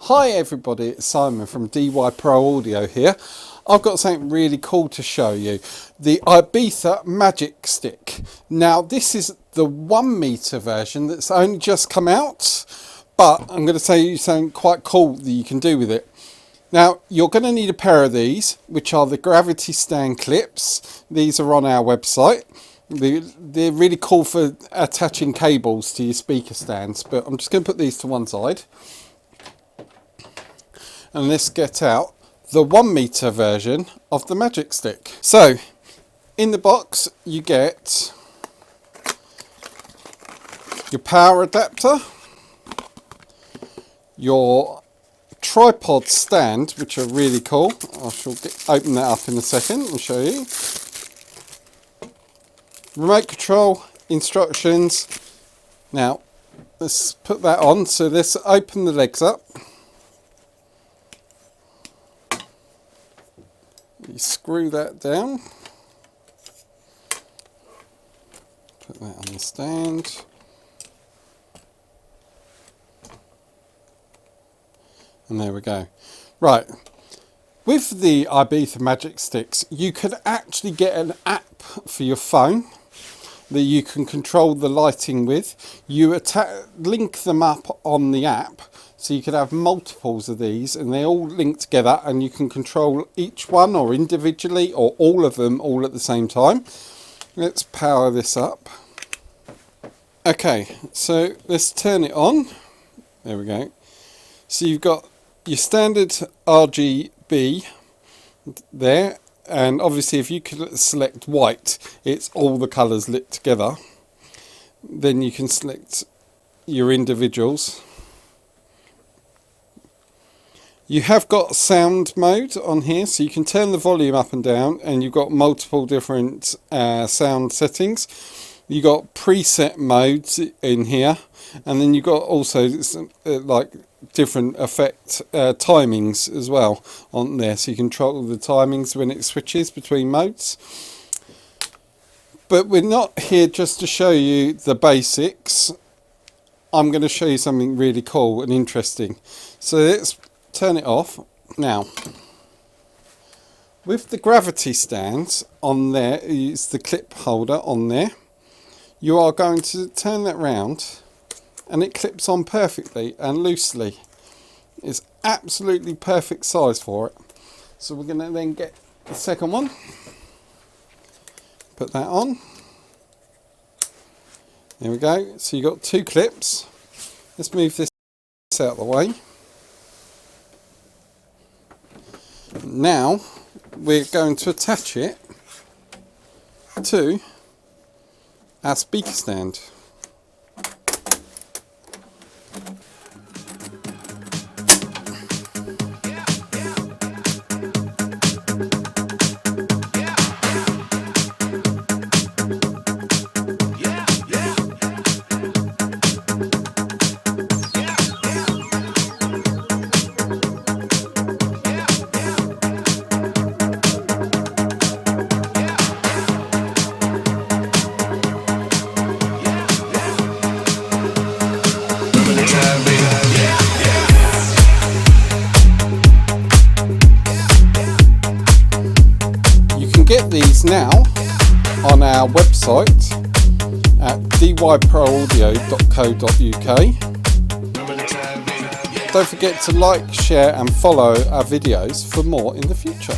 Hi everybody, it's Simon from DYProAudio here. I've got something really cool to show you. The Ibiza Magic Stick. Now this is the 1 meter version that's only just come out, but I'm going to tell you something quite cool that you can do with it. Now you're going to need a pair of these, which are the gravity stand clips. These are on our website. They're really cool for attaching cables to your speaker stands, but I'm just going to put these to one side. And let's get out the 1 meter version of the Magic Stick. So in the box you get your power adapter, your tripod stand, which are really cool. I shall open that up in a second and show you. Remote control, instructions. Now let's put that on. So let's open the legs up. You screw that down, put that on the stand, and there we go. Right, with the Ibiza Magic Sticks you could actually get an app for your phone that you can control the lighting with. You link them up on the app, so you could have multiples of these and they all link together and you can control each one or individually or all of them all at the same time. Let's power this up. Okay, so let's turn it on. There we go. So you've got your standard RGB there, and obviously if you could select white, it's all the colours lit together. Then you can select your individuals. You have got sound mode on here, so you can turn the volume up and down, and you've got multiple different sound settings. You've got preset modes in here, and then you've got also like different effect timings as well on there, so you control the timings when it switches between modes. But we're not here just to show you the basics. I'm going to show you something really cool and interesting. So let's turn it off. Now with the gravity stands on there, is the clip holder on there. You are going to turn that round and it clips on perfectly and loosely. It's absolutely perfect size for it. So we're going to then get the second one, put that on. There we go. So you've got 2 clips. Let's move this out of the way. Now we're going to attach it to our speaker stand. Get these now on our website at DYProAudio.co.uk. Don't forget to like, share and follow our videos for more in the future.